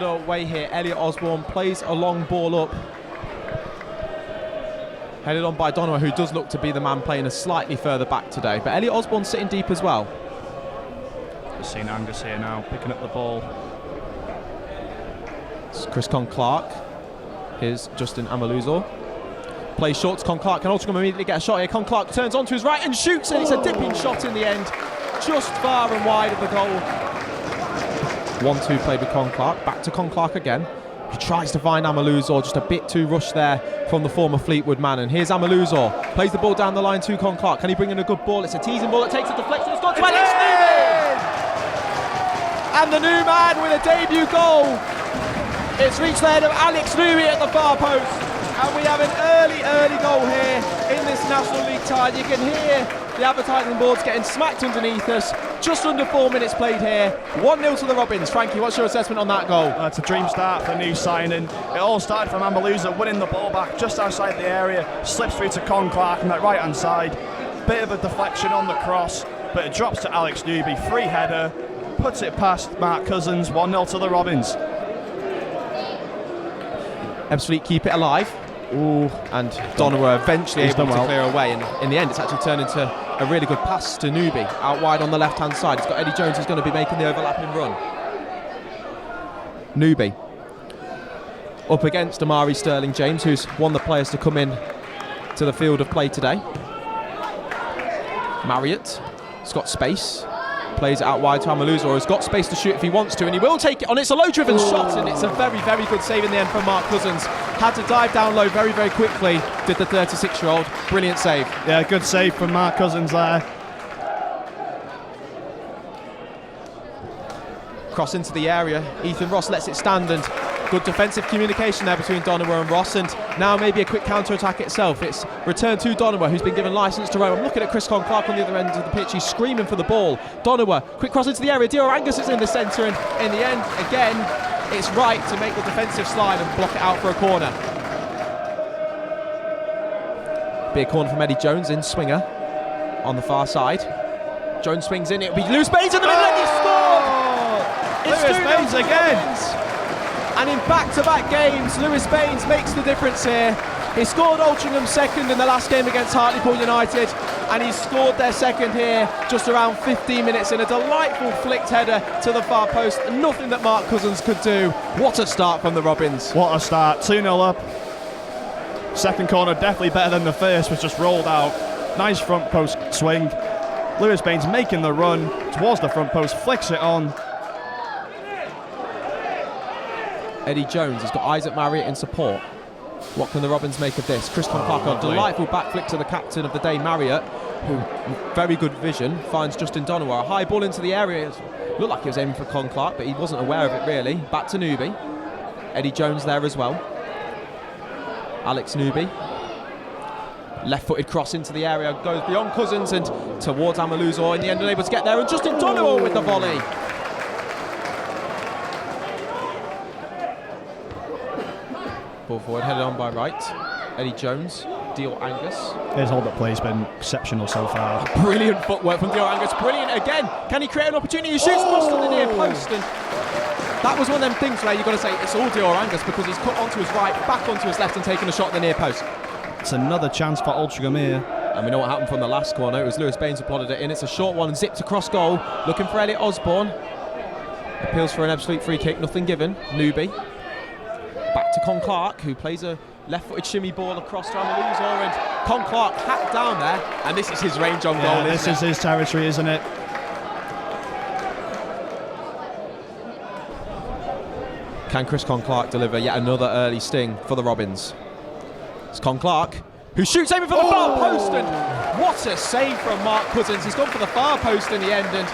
underway here. Elliot Osborne plays a long ball up. Headed on by Donawa, who does look to be the man playing a slightly further back today. But Elliot Osborne sitting deep as well. Just seen Angus here now, picking up the ball. It's Chris CONN-CLARKE. Here's Justin Amaluzor. Plays short to CONN-CLARKE. Can Altrincham immediately get a shot here? CONN-CLARKE turns onto his right and shoots, and it's a dipping shot in the end. Just far and wide of the goal. 1-2 played with CONN-CLARKE. Back to CONN-CLARKE again. He tries to find Amaluzor, just a bit too rushed there from the former Fleetwood man. And here's Amaluzor, plays the ball down the line to CONN-CLARKE. Can he bring in a good ball? It's a teasing ball, it takes a deflection, it's gone to Alex Newby! And the new man with a debut goal. It's reached the head of Alex Newby at the far post. And we have an early goal here in this National League tie. You can hear the advertising boards getting smacked underneath us. Just under 4 minutes played here. 1-0 to the Robins. Frankie, what's your assessment on that goal? It's a dream start for a new signing. It all started from Amaluzor winning the ball back just outside the area. Slips through to CONN-CLARKE on that right-hand side. Bit of a deflection on the cross, but it drops to Alex Newby. Free header. Puts it past Mark Cousins. 1-0 to the Robins. Ebbsfleet keep it alive. Ooh, and Donawa eventually able to clear away, and in the end it's actually turned into a really good pass to Newby out wide on the left hand side. It's got Eddie Jones who's going to be making the overlapping run. Newby up against Amari Sterling James, who's one of the players to come in to the field of play today. Marriott has got space, plays it out wide to Amaluzor, who's got space to shoot if he wants to, and he will take it on. It's a low driven shot, and it's a very good save in the end from Mark Cousins. Had to dive down low very quickly, did the 36-year-old. Brilliant save. Yeah, good save from Mark Cousins there. Cross into the area, Ethan Ross lets it stand, and good defensive communication there between Donawa and Ross, and now maybe a quick counter-attack itself. It's returned to Donawa, who's been given licence to roam. I'm looking at Chris CONN-CLARKE on the other end of the pitch. He's screaming for the ball. Donawa, quick cross into the area. Dior Angus is in the centre, and in the end, again, it's right to make the defensive slide and block it out for a corner. Be a corner from Eddie Jones in swinger on the far side. Jones swings in, it'll be Lewis Baines in the middle, and he scored! Lewis Baines again! And in back-to-back games, Lewis Baines makes the difference here. He scored Altringham's second in the last game against Hartlepool United, and he scored their second here just around 15 minutes in a delightful flicked header to the far post. Nothing that Mark Cousins could do. What a start from the Robins. What a start. 2-0 up. Second corner definitely better than the first, was just rolled out. Nice front post swing. Lewis Baines making the run towards the front post, flicks it on. Eddie Jones has got Isaac Marriott in support. What can the Robins make of this? Chris CONN-CLARKE, a delightful back flick to the captain of the day, Marriott, who, very good vision, finds Justin Donawa. A high ball into the area. Looked like he was aiming for CONN-CLARKE, but he wasn't aware of it really. Back to Newby. Eddie Jones there as well. Alex Newby. Left-footed cross into the area, goes beyond Cousins and towards Amaluzor. In the end, unable to get there, and Justin Donawa with the volley. Ball forward, headed on by right. Eddie Jones, Dior Angus. His hold-up play has been exceptional so far. Brilliant footwork from Dior Angus, brilliant again. Can he create an opportunity? He shoots across to the near post, and that was one of them things where you've got to say it's all Dior Angus, because he's cut onto his right, back onto his left, and taken a shot at the near post. It's another chance for Altrincham here. And we know what happened from the last corner. It was Lewis Baines who plotted it in. It's a short one, zipped across goal. Looking for Elliot Osborne. Appeals for an Ebbsfleet free kick, nothing given. Newby. Back to CONN-CLARKE, who plays a left-footed shimmy ball across to Amaluzor, and CONN-CLARKE hacked down there, and this is his range on goal. This is his territory, isn't it? Can Chris CONN-CLARKE deliver yet another early sting for the Robins? It's CONN-CLARKE who shoots aiming for the far post, and what a save from Mark Cousins. He's gone for the far post in the end, and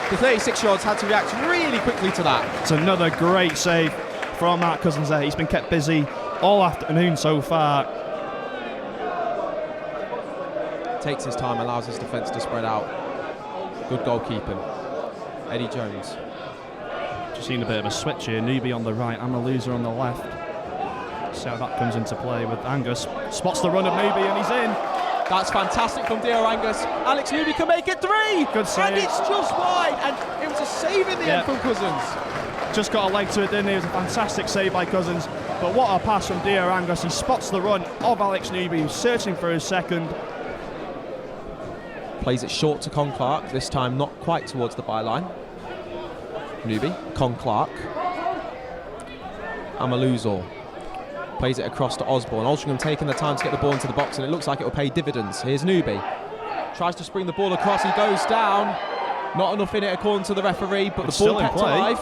the 36-year-olds had to react really quickly to that. It's another great save from Mark Cousins there. He's been kept busy all afternoon so far. Takes his time, allows his defence to spread out. Good goalkeeping. Eddie Jones. Just seen a bit of a switch here. Newby on the right, Amaluzor on the left. See how that comes into play with Angus. Spots the run of Newby and he's in. That's fantastic from Dior Angus. Alex Newby can make it 3. Good save. And it's just wide. And it was a save in the end from Cousins. just got a leg to it, didn't he? It was a fantastic save by Cousins. But what a pass from Diarangos. He spots the run of Alex Newby, who's searching for his second. Plays it short to CONN-CLARKE, this time not quite towards the byline. Newby, CONN-CLARKE. Amaluzor plays it across to Osborne. Altrincham taking the time to get the ball into the box, and it looks like it will pay dividends. Here's Newby. Tries to spring the ball across, he goes down. Not enough in it according to the referee, but the ball kept alive.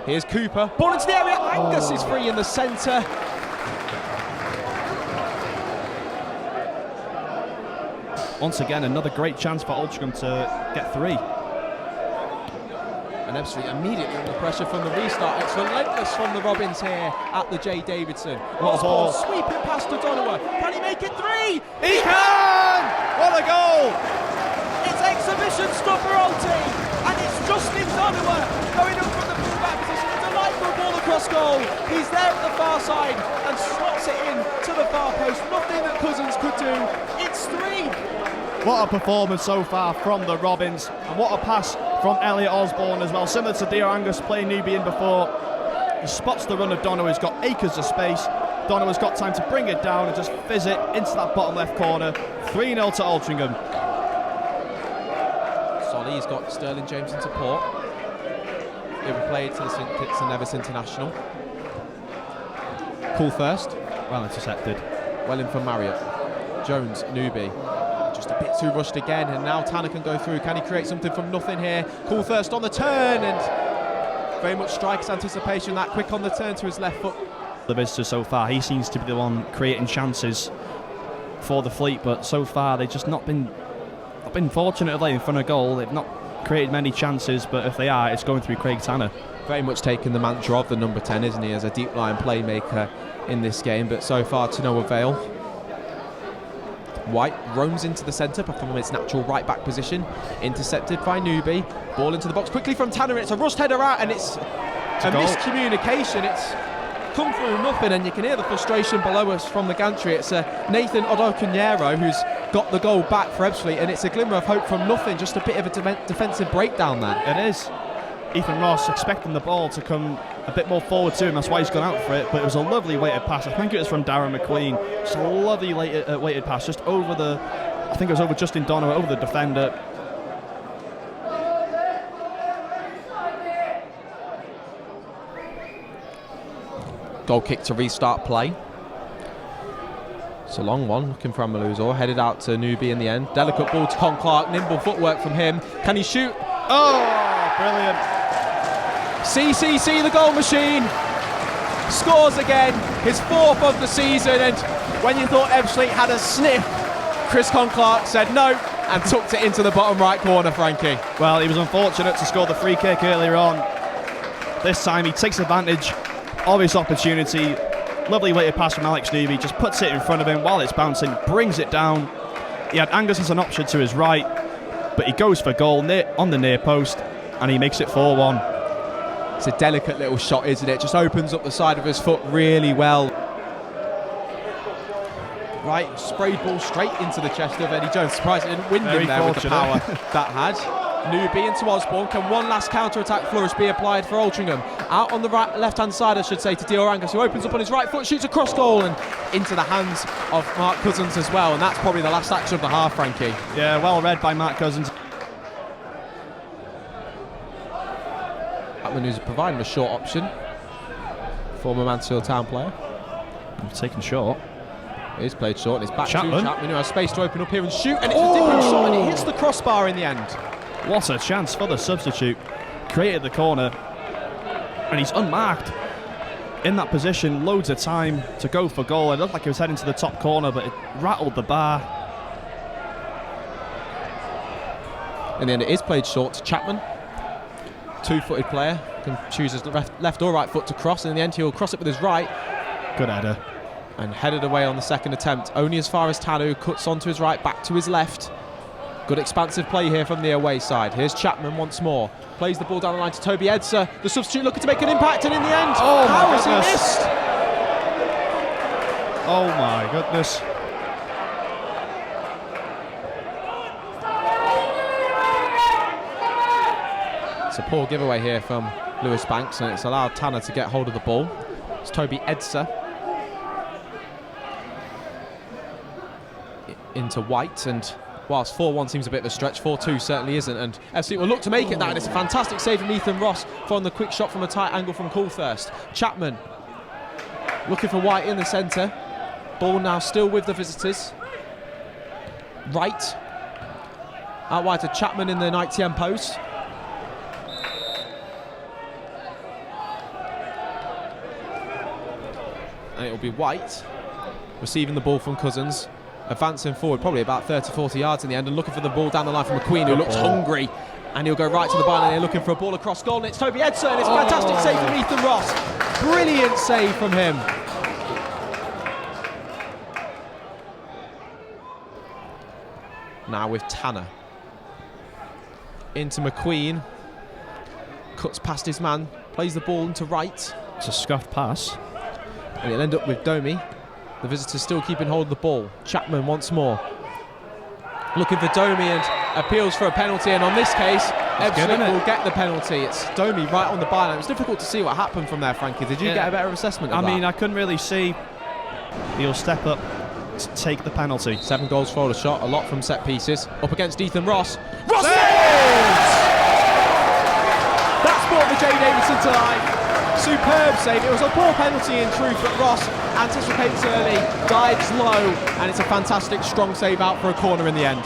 Here's Cooper. Ball into the area, Angus is free in the centre. Once again, another great chance for Altrincham to get 3. And Ebbsfleet immediately under pressure from the restart. It's relentless from the Robins here at the J. Davidson. What a ball. Sweeping past to Donawa. Can he make it 3? He can! What a goal! It's exhibition stuff for Alti. And it's Justin Donawa going up from the full-back position. A delightful ball across goal. He's there at the far side and slots it in to the far post. Nothing that Cousins could do. It's 3. What a performance so far from the Robins, and what a pass from Elliot Osborne as well. Similar to Diarangos playing Newby in before. He spots the run of Donawa, he's got acres of space. Donawa's got time to bring it down and just fizz it into that bottom left corner. 3-0 to Altrincham. Solly's got Sterling James in support. It will play to the St Nevis International. Cool first. Well intercepted. Well in for Marriott. Jones, Newby. Just a bit too rushed again, and now Tanner can go through. Can he create something from nothing here? Cool first on the turn, and very much striker's anticipation, that quick on the turn to his left foot. The visitor so far, he seems to be the one creating chances for the Fleet, but so far they've just not been fortunate in front of goal. They've not created many chances, but if they are, it's going through Craig Tanner. Very much taking the mantra of the number 10, isn't he, as a deep line playmaker in this game, but so far to no avail. White roams into the centre from its natural right back position, intercepted by Newby. Ball into the box quickly from Tanner. It's a rushed header out, and it's a miscommunication. It's come through nothing, and you can hear the frustration below us from the gantry. It's Nathan ODOKONYERO who's got the goal back for Ebbsfleet, and it's a glimmer of hope from nothing. Just a bit of a defensive breakdown there. It is. Ethan Ross expecting the ball to come a bit more forward to him, that's why he's gone out for it, but it was a lovely weighted pass. I think it was from Darren McQueen. Just a lovely weighted pass, just over the, I think it was over Justin Donawa, over the defender. Goal kick to restart play. It's a long one, looking for Amaluzor, headed out to Newby in the end. Delicate ball to CONN-CLARKE, nimble footwork from him. Can he shoot? Oh, brilliant. CCC, the goal machine, scores again, his 4th of the season, and when you thought Ebbsfleet had a sniff, Chris CONN-CLARKE said no and tucked it into the bottom right corner, Frankie. Well, he was unfortunate to score the free kick earlier on. This time he takes advantage of his opportunity. Lovely weighted pass from Alex Newby, just puts it in front of him while it's bouncing, brings it down. He had Angus as an option to his right, but he goes for goal on the near post, and he makes it 4-1. It's a delicate little shot, isn't it? Just opens up the side of his foot really well. Right, sprayed ball straight into the chest of Eddie Jones. Surprised it didn't wind him there with the power that had. Newby into Osborne. Can one last counter-attack flourish be applied for Altrincham? Out on the right, left-hand side, I should say, to Diarangos, who opens up on his right foot, shoots a cross goal and into the hands of Mark Cousins as well. And that's probably the last action of the half, Frankie. Yeah, well read by Mark Cousins. Who's providing a short option. Former Mansfield Town player. Taken short. It is played short, and it's back Chapman. to Chapman, who has space to open up here and shoot, and it's a different shot, and it hits the crossbar in the end. What a chance for the substitute. Created the corner, and he's unmarked in that position. Loads of time to go for goal. It looked like he was heading to the top corner, but it rattled the bar. In the end, it is played short to Chapman. Two-footed player, can choose his left or right foot to cross, and in the end he'll cross it with his right. Good header. And headed away on the second attempt, only as far as Tanner, who cuts onto his right, back to his left. Good expansive play here from the away side. Here's Chapman once more, plays the ball down the line to Toby Edser, the substitute looking to make an impact, and in the end, how has he missed? Oh my goodness. It's a poor giveaway here from Lewis Banks, and it's allowed Tanner to get hold of the ball. It's Toby Edser into White, and whilst 4-1 seems a bit of a stretch, 4-2 certainly isn't, and Ebbsfleet will look to make it that, and it's a fantastic save from Ethan Ross following the quick shot from a tight angle from Coulthurst. Chapman looking for White in the centre. Ball now still with the visitors. Wright out wide to Chapman in the 90m post. And it'll be White receiving the ball from Cousins, advancing forward probably about 30-40 yards in the end, and looking for the ball down the line from McQueen, who looks hungry, and he'll go right to the byline here looking for a ball across goal, and it's Toby Edser, and it's a fantastic save from Ethan Ross. Brilliant save from him. Now with Tanner into McQueen, cuts past his man, plays the ball into Wright. It's a scuffed pass, and it'll end up with Domi. The visitors still keeping hold of the ball. Chapman once more looking for Domi and appeals for a penalty, and on this case Ebbsfleet will get the penalty. It's Domi right on the byline. It's difficult to see what happened from there, Frankie. Did you get a better assessment of that? I mean, I couldn't really see. He'll step up to take the penalty. 7 goals for a shot, a lot from set pieces. Up against Ethan Ross. Ross saves! That's brought the Jay Davidson to life. Superb save. It was a poor penalty in truth, but Ross anticipates early, dives low, and it's a fantastic strong save out for a corner in the end.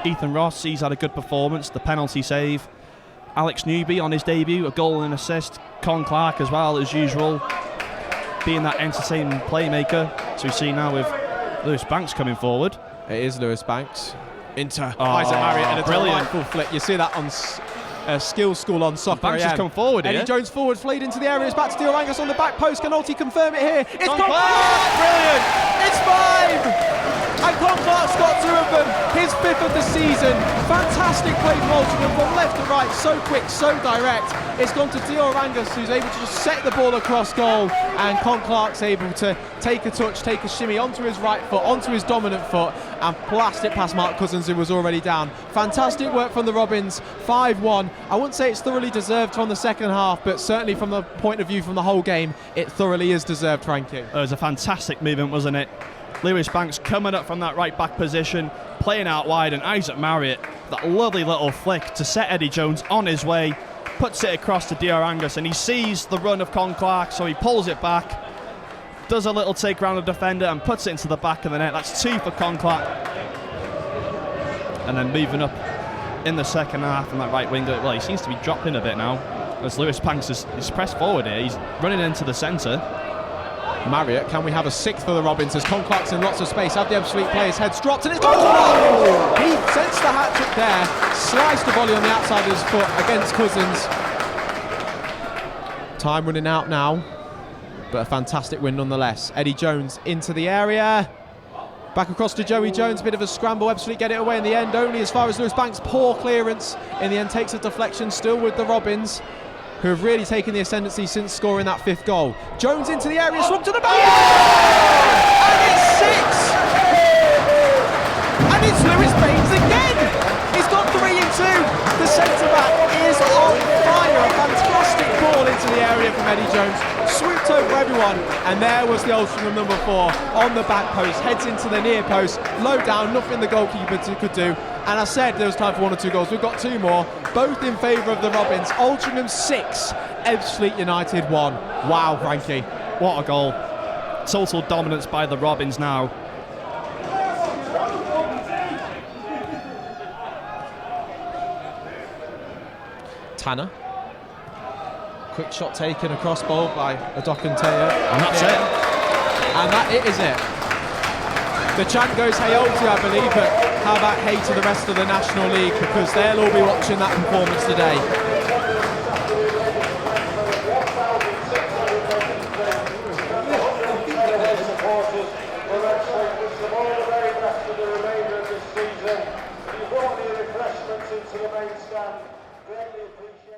Ethan Ross, he's had a good performance. The penalty save. Alex Newby on his debut, a goal and an assist. CONN-CLARKE as well, as usual, being that entertaining playmaker. So we see now with Lewis Banks coming forward. It is Lewis Banks into Isaac Marriott, and a delightful flick. You see that on Skills School on Soccer. Banks has come forward here. Eddie Jones forward, flayed into the area. It's back to Diorangas on the back post. Can Alti confirm it here? It's CONN-CLARKE! Brilliant! It's 5! And CONN-CLARKE's got 2 of them. His 5th of the season. Fantastic play from Altrincham from left to right. So quick, so direct. It's gone to Diorangas, who's able to just set the ball across goal. And CONN-CLARKE's able to take a touch, take a shimmy onto his right foot, onto his dominant foot, and blast it past Mark Cousins, who was already down. Fantastic work from the Robins. 5-1. I wouldn't say it's thoroughly deserved from the second half, but certainly from the point of view from the whole game, it thoroughly is deserved, Frankie. It was a fantastic movement, wasn't it? Lewis Banks coming up from that right back position, playing out wide, and Isaac Marriott, that lovely little flick to set Eddie Jones on his way, puts it across to Diorangas, and he sees the run of CONN-CLARKE, so he pulls it back, does a little take round the defender and puts it into the back of the net. That's 2 for CONN-CLARKE. And then moving up in the second half from that right winger, well, he seems to be dropping a bit now, as Lewis Banks is pressed forward here. He's running into the centre. Marriott, can we have a 6th for the Robins as CONN-CLARKE's in lots of space? Have the Ebbsfleet players' heads dropped, and it's gone to He sensed the hat-trick there, sliced the volley on the outside of his foot against Cousins. Time running out now, but a fantastic win nonetheless. Eddie Jones into the area. Back across to Joey Jones, a bit of a scramble. Ebbsfleet get it away in the end, only as far as Lewis Banks. Poor clearance in the end, takes a deflection, still with the Robins, who have really taken the ascendancy since scoring that 5th goal. Jones into the area, swung to the back, and it's 6! And it's Lewis Baines again! He's got 3 in 2. The centre-back is on fire. A fantastic ball into the area from Eddie Jones. Swooped over everyone, and there was the Altrincham number 4 on the back post, heads into the near post, low down, nothing the goalkeeper could do. And I said there was time for 1 or 2 goals. We've got 2 more, both in favour of the Robins. Altrincham 6, Ebbsfleet United 1. Wow, Frankie. What a goal. Total dominance by the Robins now. Tanner. Quick shot taken across bowl by ODOKONYERO. And that's it. And that it is it. The chant goes hey Alti, I believe, but how about hey to the rest of the National League, because they'll all be watching that performance today. Refreshments into the main stand. Greatly appreciated.